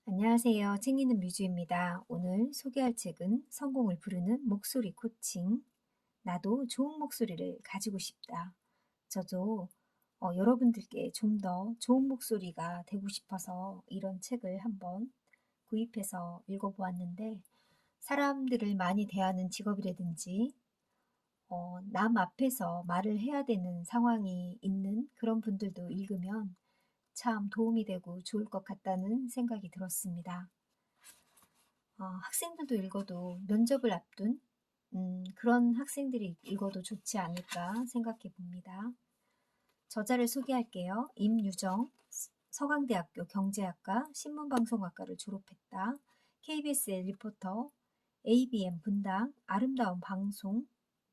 안녕하세요. 책 읽는 뮤즈입니다. 오늘 소개할 책은 성공을 부르는 목소리 코칭. 나도 좋은 목소리를 가지고 싶다. 저도 여러분들께 좀 더 좋은 목소리가 되고 싶어서 이런 책을 한번 구입해서 읽어보았는데, 사람들을 많이 대하는 직업이라든지 남 앞에서 말을 해야 되는 상황이 있는 그런 분들도 읽으면 참 도움이 되고 좋을 것 같다는 생각이 들었습니다. 학생들도 읽어도 면접을 앞둔 그런 학생들이 읽어도 좋지 않을까 생각해 봅니다. 저자를 소개할게요. 임유정, 서강대학교 경제학과 신문방송학과를 졸업했다. KBS의 리포터, ABN 분당, 아름다운 방송,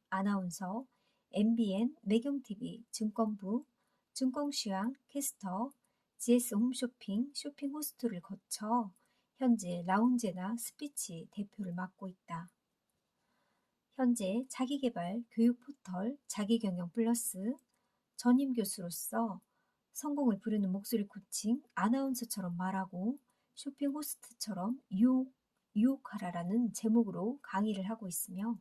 아나운서, MBN, 매경TV, 증권부, 증권시황, 캐스터, GS 홈쇼핑, 쇼핑 호스트를 거쳐 현재 라운제나 스피치 대표를 맡고 있다. 현재 자기계발 교육 포털 자기경영 플러스 전임 교수로서 성공을 부르는 목소리 코칭 아나운서처럼 말하고 쇼핑 호스트처럼 유혹하라라는 제목으로 강의를 하고 있으며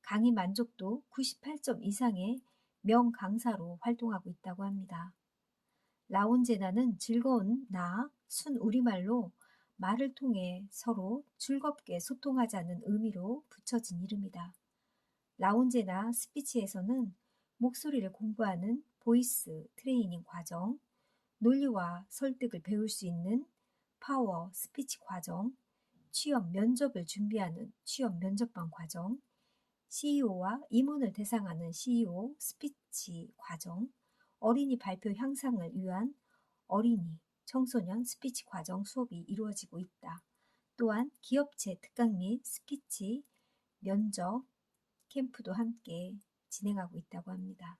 강의 만족도 98점 이상의 명강사로 활동하고 있다고 합니다. 라운제나는 즐거운 순 우리말로 말을 통해 서로 즐겁게 소통하자는 의미로 붙여진 이름이다. 라운제나 스피치에서는 목소리를 공부하는 보이스 트레이닝 과정, 논리와 설득을 배울 수 있는 파워 스피치 과정, 취업 면접을 준비하는 취업 면접반 과정, CEO와 임원을 대상하는 CEO 스피치 과정, 어린이 발표 향상을 위한 어린이, 청소년 스피치 과정 수업이 이루어지고 있다. 또한 기업체 특강 및 스피치, 면접, 캠프도 함께 진행하고 있다고 합니다.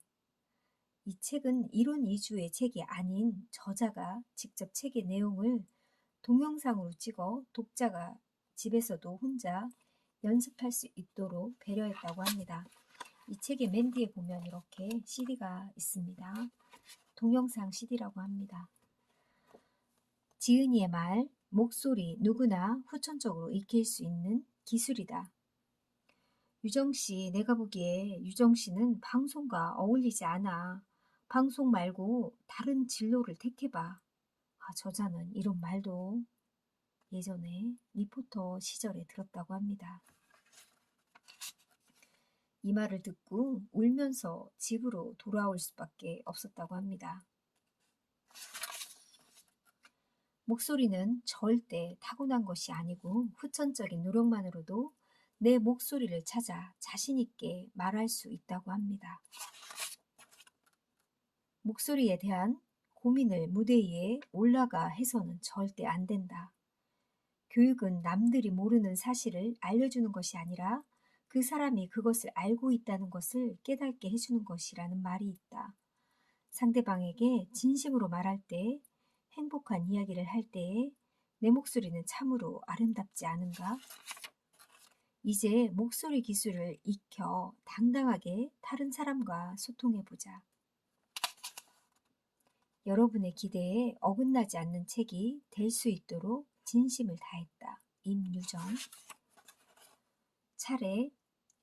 이 책은 이론 위주의 책이 아닌 저자가 직접 책의 내용을 동영상으로 찍어 독자가 집에서도 혼자 연습할 수 있도록 배려했다고 합니다. 이 책의 맨 뒤에 보면 이렇게 CD가 있습니다. 동영상 CD라고 합니다. 지은이의 말, 목소리 누구나 후천적으로 익힐 수 있는 기술이다. 유정씨, 내가 보기에 유정씨는 방송과 어울리지 않아. 방송 말고 다른 진로를 택해봐. 저자는 이런 말도 예전에 리포터 시절에 들었다고 합니다. 이 말을 듣고 울면서 집으로 돌아올 수밖에 없었다고 합니다. 목소리는 절대 타고난 것이 아니고 후천적인 노력만으로도 내 목소리를 찾아 자신 있게 말할 수 있다고 합니다. 목소리에 대한 고민을 무대 위에 올라가 해서는 절대 안 된다. 교육은 남들이 모르는 사실을 알려주는 것이 아니라 그 사람이 그것을 알고 있다는 것을 깨닫게 해주는 것이라는 말이 있다. 상대방에게 진심으로 말할 때, 행복한 이야기를 할 때에 내 목소리는 참으로 아름답지 않은가? 이제 목소리 기술을 익혀 당당하게 다른 사람과 소통해보자. 여러분의 기대에 어긋나지 않는 책이 될 수 있도록 진심을 다했다. 임유정. 차례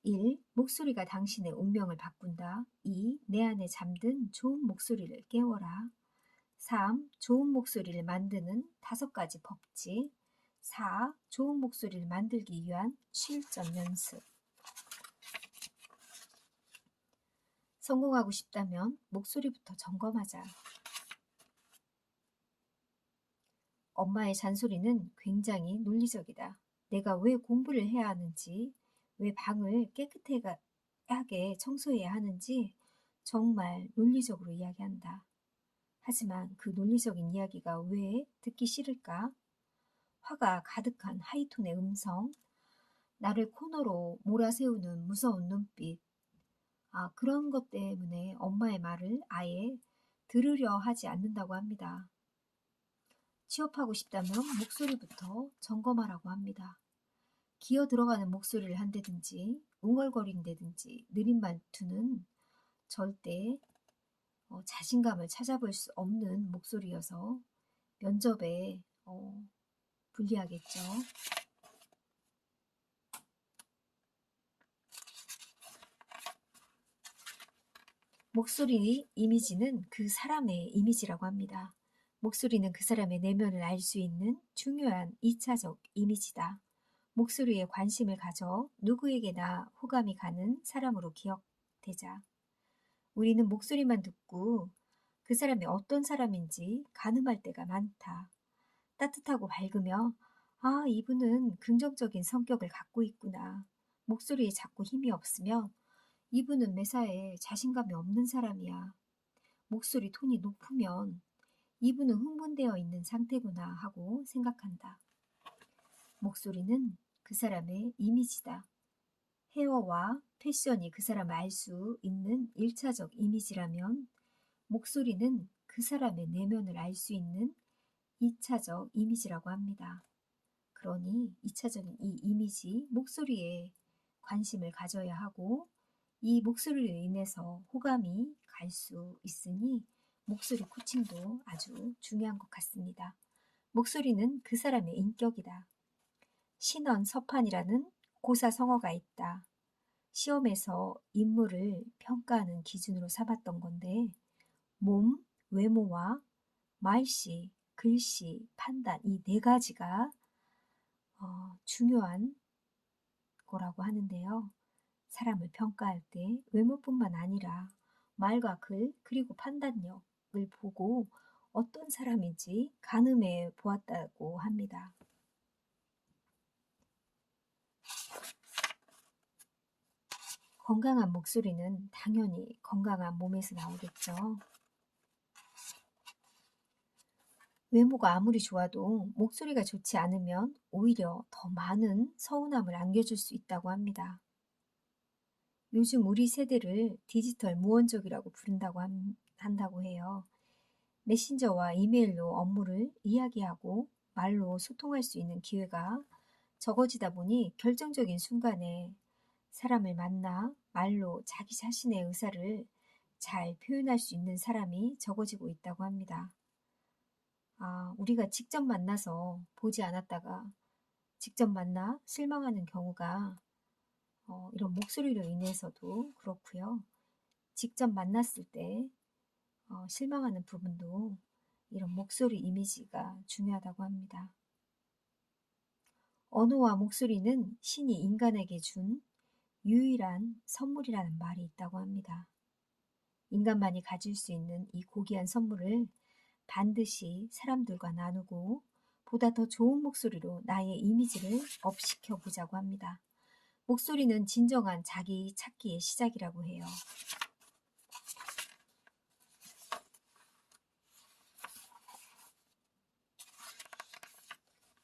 1. 목소리가 당신의 운명을 바꾼다. 2. 내 안에 잠든 좋은 목소리를 깨워라. 3. 좋은 목소리를 만드는 5가지 법칙. 4. 좋은 목소리를 만들기 위한 실전 연습. 성공하고 싶다면 목소리부터 점검하자. 엄마의 잔소리는 굉장히 논리적이다. 내가 왜 공부를 해야 하는지, 왜 방을 깨끗하게 청소해야 하는지 정말 논리적으로 이야기한다. 하지만 그 논리적인 이야기가 왜 듣기 싫을까? 화가 가득한 하이톤의 음성, 나를 코너로 몰아세우는 무서운 눈빛, 그런 것 때문에 엄마의 말을 아예 들으려 하지 않는다고 합니다. 취업하고 싶다면 목소리부터 점검하라고 합니다. 기어 들어가는 목소리를 한다든지 웅얼거린다든지 느린 말투는 절대 자신감을 찾아볼 수 없는 목소리여서 면접에 불리하겠죠. 목소리 이미지는 그 사람의 이미지라고 합니다. 목소리는 그 사람의 내면을 알 수 있는 중요한 2차적 이미지다. 목소리에 관심을 가져 누구에게나 호감이 가는 사람으로 기억되자. 우리는 목소리만 듣고 그 사람이 어떤 사람인지 가늠할 때가 많다. 따뜻하고 밝으며 아, 이분은 긍정적인 성격을 갖고 있구나. 목소리에 자꾸 힘이 없으며 이분은 매사에 자신감이 없는 사람이야. 목소리 톤이 높으면 이분은 흥분되어 있는 상태구나 하고 생각한다. 목소리는 그 사람의 이미지다. 헤어와 패션이 그 사람을 알 수 있는 1차적 이미지라면 목소리는 그 사람의 내면을 알 수 있는 2차적 이미지라고 합니다. 그러니 2차적인 이 이미지, 목소리에 관심을 가져야 하고 이 목소리로 인해서 호감이 갈 수 있으니 목소리 코칭도 아주 중요한 것 같습니다. 목소리는 그 사람의 인격이다. 신원 서판이라는 고사성어가 있다. 시험에서 인물을 평가하는 기준으로 삼았던 건데 몸, 외모와 말씨, 글씨, 판단 이 네 가지가 중요한 거라고 하는데요. 사람을 평가할 때 외모뿐만 아니라 말과 글 그리고 판단력을 보고 어떤 사람인지 가늠해 보았다고 합니다. 건강한 목소리는 당연히 건강한 몸에서 나오겠죠. 외모가 아무리 좋아도 목소리가 좋지 않으면 오히려 더 많은 서운함을 안겨줄 수 있다고 합니다. 요즘 우리 세대를 디지털 무원족이라고 부른다고 한다고 해요. 메신저와 이메일로 업무를 이야기하고 말로 소통할 수 있는 기회가 적어지다 보니 결정적인 순간에 사람을 만나 말로 자기 자신의 의사를 잘 표현할 수 있는 사람이 적어지고 있다고 합니다. 우리가 직접 만나서 보지 않았다가 직접 만나 실망하는 경우가 이런 목소리로 인해서도 그렇고요. 직접 만났을 때 실망하는 부분도 이런 목소리 이미지가 중요하다고 합니다. 언어와 목소리는 신이 인간에게 준 유일한 선물이라는 말이 있다고 합니다. 인간만이 가질 수 있는 이 고귀한 선물을 반드시 사람들과 나누고 보다 더 좋은 목소리로 나의 이미지를 업시켜 보자고 합니다. 목소리는 진정한 자기 찾기의 시작이라고 해요.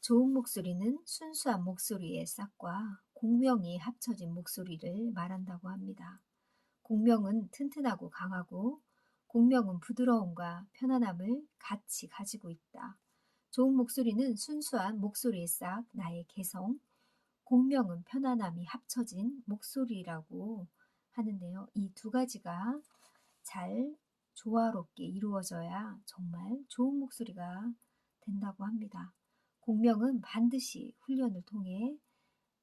좋은 목소리는 순수한 목소리의 싹과 공명이 합쳐진 목소리를 말한다고 합니다. 공명은 튼튼하고 강하고 공명은 부드러움과 편안함을 같이 가지고 있다. 좋은 목소리는 순수한 목소리의 싹, 나의 개성, 공명은 편안함이 합쳐진 목소리라고 하는데요. 이 두 가지가 잘 조화롭게 이루어져야 정말 좋은 목소리가 된다고 합니다. 공명은 반드시 훈련을 통해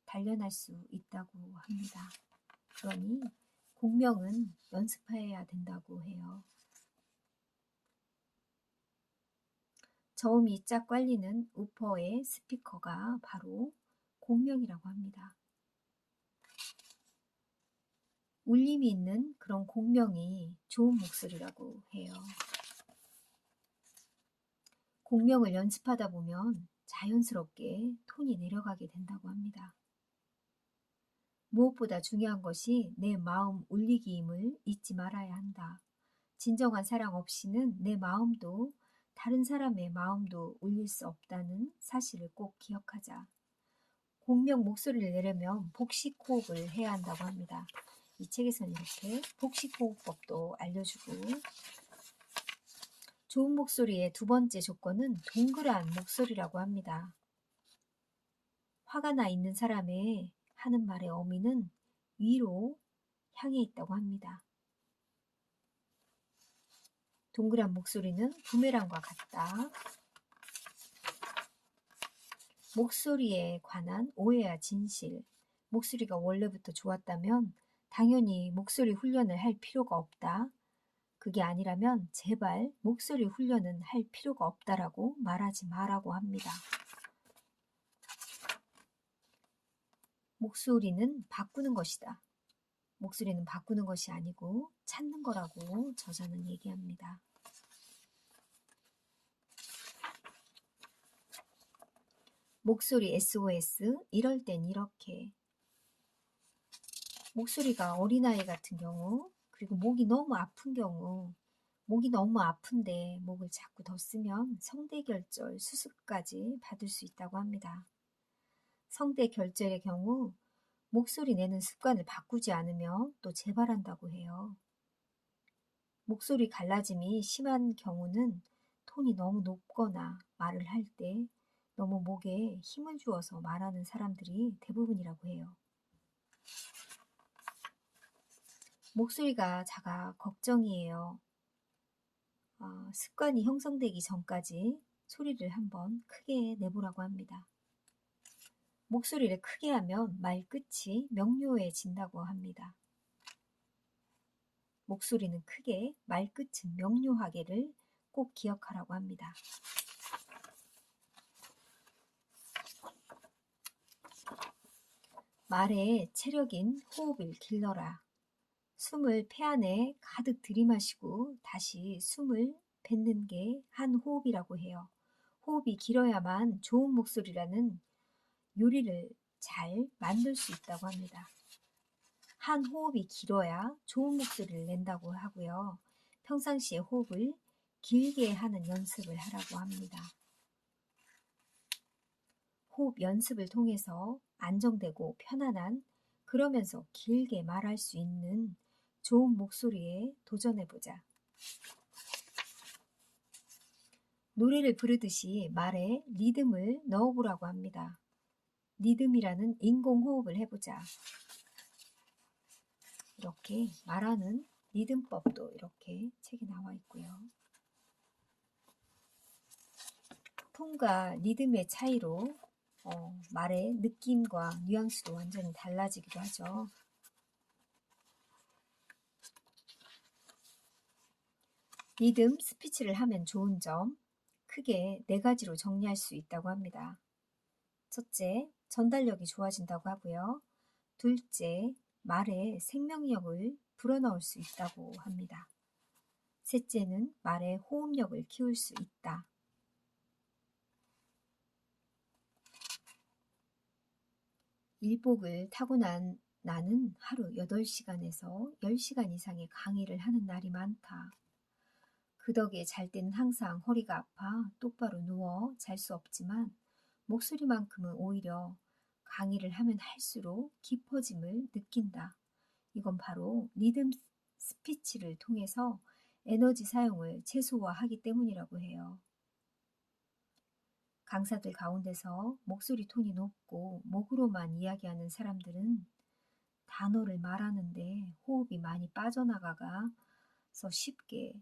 단련할 수 있다고 합니다. 그러니 공명은 연습해야 된다고 해요. 저음이 쫙 깔리는 우퍼의 스피커가 바로 공명이라고 합니다. 울림이 있는 그런 공명이 좋은 목소리라고 해요. 공명을 연습하다 보면 자연스럽게 톤이 내려가게 된다고 합니다. 무엇보다 중요한 것이 내 마음 울리기임을 잊지 말아야 한다. 진정한 사랑 없이는 내 마음도 다른 사람의 마음도 울릴 수 없다는 사실을 꼭 기억하자. 공명 목소리를 내려면 복식 호흡을 해야 한다고 합니다. 이 책에서는 이렇게 복식 호흡법도 알려주고 좋은 목소리의 두 번째 조건은 동그란 목소리라고 합니다. 화가 나 있는 사람의 하는 말의 어미는 위로 향해 있다고 합니다. 동그란 목소리는 부메랑과 같다. 목소리에 관한 오해와 진실. 목소리가 원래부터 좋았다면 당연히 목소리 훈련을 할 필요가 없다. 그게 아니라면 제발 목소리 훈련은 할 필요가 없다라고 말하지 마라고 합니다. 목소리는 바꾸는 것이다. 목소리는 바꾸는 것이 아니고 찾는 거라고 저자는 얘기합니다. 목소리 SOS, 이럴 땐 이렇게. 목소리가 어린아이 같은 경우, 그리고 목이 너무 아픈 경우, 목이 너무 아픈데 목을 자꾸 더 쓰면 성대결절 수술까지 받을 수 있다고 합니다. 성대결절의 경우 목소리 내는 습관을 바꾸지 않으면 또 재발한다고 해요. 목소리 갈라짐이 심한 경우는 톤이 너무 높거나 말을 할 때 너무 목에 힘을 주어서 말하는 사람들이 대부분이라고 해요. 목소리가 작아 걱정이에요. 습관이 형성되기 전까지 소리를 한번 크게 내보라고 합니다. 목소리를 크게 하면 말끝이 명료해진다고 합니다. 목소리는 크게, 말끝은 명료하게를 꼭 기억하라고 합니다. 말의 체력인 호흡을 길러라. 숨을 폐 안에 가득 들이마시고 다시 숨을 뱉는 게 한 호흡이라고 해요. 호흡이 길어야만 좋은 목소리라는 요리를 잘 만들 수 있다고 합니다. 한 호흡이 길어야 좋은 목소리를 낸다고 하고요. 평상시에 호흡을 길게 하는 연습을 하라고 합니다. 호흡 연습을 통해서 안정되고 편안한, 그러면서 길게 말할 수 있는 좋은 목소리에 도전해보자. 노래를 부르듯이 말에 리듬을 넣어보라고 합니다. 리듬이라는 인공호흡을 해보자. 이렇게 말하는 리듬법도 이렇게 책에 나와 있고요. 톤과 리듬의 차이로 말의 느낌과 뉘앙스도 완전히 달라지기도 하죠. 리듬 스피치를 하면 좋은 점, 크게 4가지로 정리할 수 있다고 합니다. 첫째, 전달력이 좋아진다고 하고요. 둘째, 말의 생명력을 불어넣을 수 있다고 합니다. 셋째는 말의 호흡력을 키울 수 있다. 일복을 타고 나는 하루 8시간에서 10시간 이상의 강의를 하는 날이 많다. 그 덕에 잘 때는 항상 허리가 아파 똑바로 누워 잘 수 없지만 목소리만큼은 오히려 강의를 하면 할수록 깊어짐을 느낀다. 이건 바로 리듬 스피치를 통해서 에너지 사용을 최소화하기 때문이라고 해요. 강사들 가운데서 목소리 톤이 높고 목으로만 이야기하는 사람들은 단어를 말하는데 호흡이 많이 빠져나가서 쉽게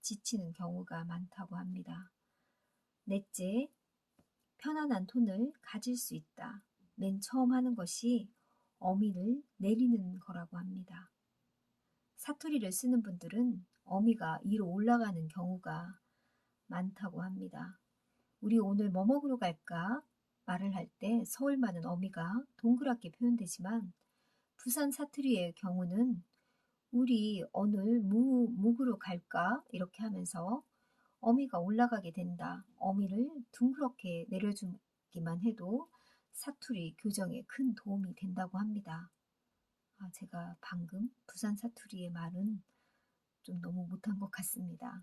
지치는 경우가 많다고 합니다. 넷째, 편안한 톤을 가질 수 있다. 맨 처음 하는 것이 어미를 내리는 거라고 합니다. 사투리를 쓰는 분들은 어미가 위로 올라가는 경우가 많다고 합니다. 우리 오늘 뭐 먹으러 갈까? 말을 할 때 서울말은 어미가 동그랗게 표현되지만 부산 사투리의 경우는 우리 오늘 묵으러 갈까? 이렇게 하면서 어미가 올라가게 된다. 어미를 둥그렇게 내려주기만 해도 사투리 교정에 큰 도움이 된다고 합니다. 제가 방금 부산 사투리의 말은 좀 너무 못한 것 같습니다.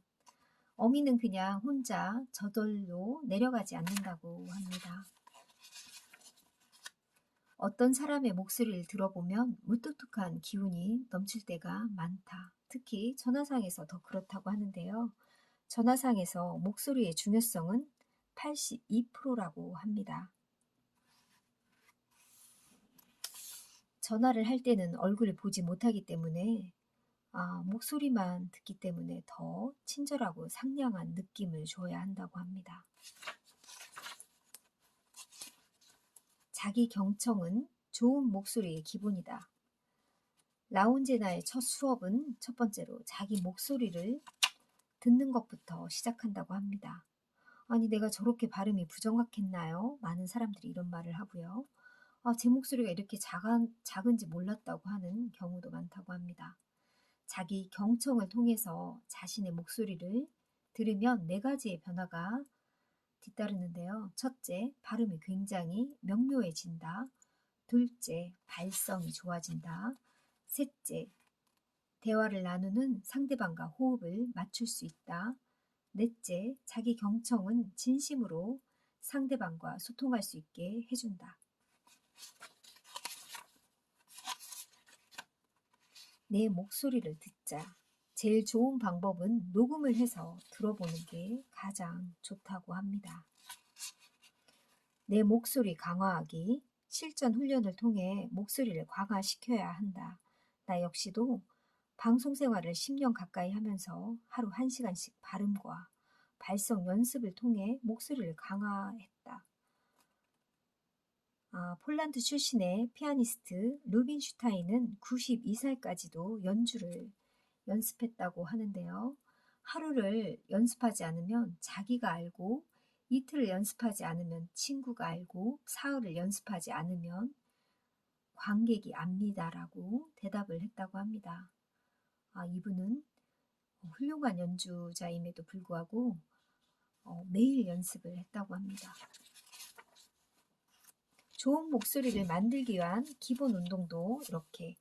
어미는 그냥 혼자 저절로 내려가지 않는다고 합니다. 어떤 사람의 목소리를 들어보면 무뚝뚝한 기운이 넘칠 때가 많다. 특히 전화상에서 더 그렇다고 하는데요. 전화상에서 목소리의 중요성은 82%라고 합니다. 전화를 할 때는 얼굴을 보지 못하기 때문에 목소리만 듣기 때문에 더 친절하고 상냥한 느낌을 줘야 한다고 합니다. 자기 경청은 좋은 목소리의 기본이다. 라운제나의 첫 수업은 첫 번째로 자기 목소리를 듣는 것부터 시작한다고 합니다. 아니, 내가 저렇게 발음이 부정확했나요? 많은 사람들이 이런 말을 하고요. 제 목소리가 이렇게 작은지 몰랐다고 하는 경우도 많다고 합니다. 자기 경청을 통해서 자신의 목소리를 들으면 4가지의 변화가 뒤따르는데요. 첫째, 발음이 굉장히 명료해진다. 둘째, 발성이 좋아진다. 셋째, 대화를 나누는 상대방과 호흡을 맞출 수 있다. 넷째, 자기 경청은 진심으로 상대방과 소통할 수 있게 해준다. 내 목소리를 듣자. 제일 좋은 방법은 녹음을 해서 들어보는 게 가장 좋다고 합니다. 내 목소리 강화하기. 실전 훈련을 통해 목소리를 강화시켜야 한다. 나 역시도 방송 생활을 10년 가까이 하면서 하루 1시간씩 발음과 발성 연습을 통해 목소리를 강화했다. 폴란드 출신의 피아니스트 루빈슈타인은 92살까지도 연주를 연습했다고 하는데요. 하루를 연습하지 않으면 자기가 알고, 이틀을 연습하지 않으면 친구가 알고, 사흘을 연습하지 않으면 관객이 압니다라고 대답을 했다고 합니다. 이분은 훌륭한 연주자임에도 불구하고 매일 연습을 했다고 합니다. 좋은 목소리를 만들기 위한 기본 운동도 이렇게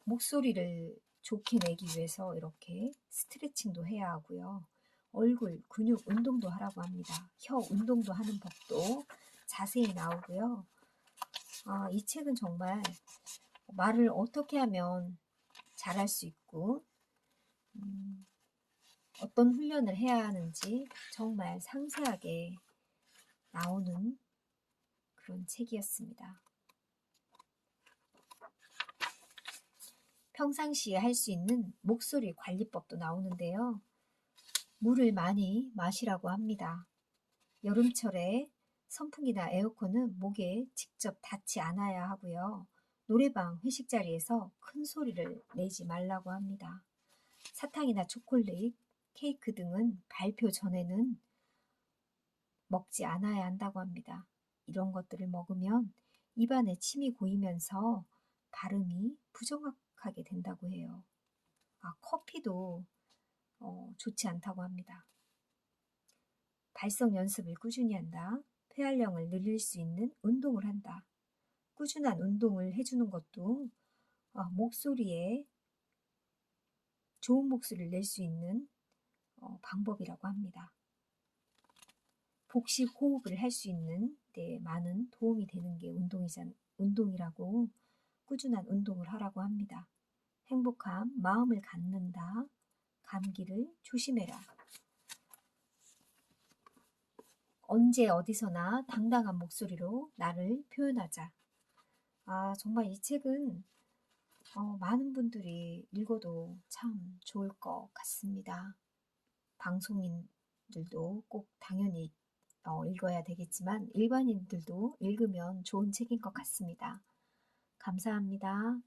목소리를 좋게 내기 위해서 이렇게 스트레칭도 해야 하고요. 얼굴 근육 운동도 하라고 합니다. 혀 운동도 하는 법도 자세히 나오고요. 이 책은 정말 말을 어떻게 하면 잘할 수 있고 어떤 훈련을 해야 하는지 정말 상세하게 나오는 그런 책이었습니다. 평상시에 할 수 있는 목소리 관리법도 나오는데요. 물을 많이 마시라고 합니다. 여름철에 선풍기나 에어컨은 목에 직접 닿지 않아야 하고요. 노래방, 회식 자리에서 큰 소리를 내지 말라고 합니다. 사탕이나 초콜릿, 케이크 등은 발표 전에는 먹지 않아야 한다고 합니다. 이런 것들을 먹으면 입안에 침이 고이면서 발음이 부정확하게 된다고 해요. 커피도 좋지 않다고 합니다. 발성 연습을 꾸준히 한다. 폐활량을 늘릴 수 있는 운동을 한다. 꾸준한 운동을 해주는 것도 목소리에 좋은 목소리를 낼 수 있는 방법이라고 합니다. 복식 호흡을 할 수 있는 데 많은 도움이 되는 게 운동이라고 꾸준한 운동을 하라고 합니다. 행복한 마음을 갖는다. 감기를 조심해라. 언제 어디서나 당당한 목소리로 나를 표현하자. 정말 이 책은 많은 분들이 읽어도 참 좋을 것 같습니다. 방송인들도 꼭 당연히 읽어야 되겠지만 일반인들도 읽으면 좋은 책인 것 같습니다. 감사합니다.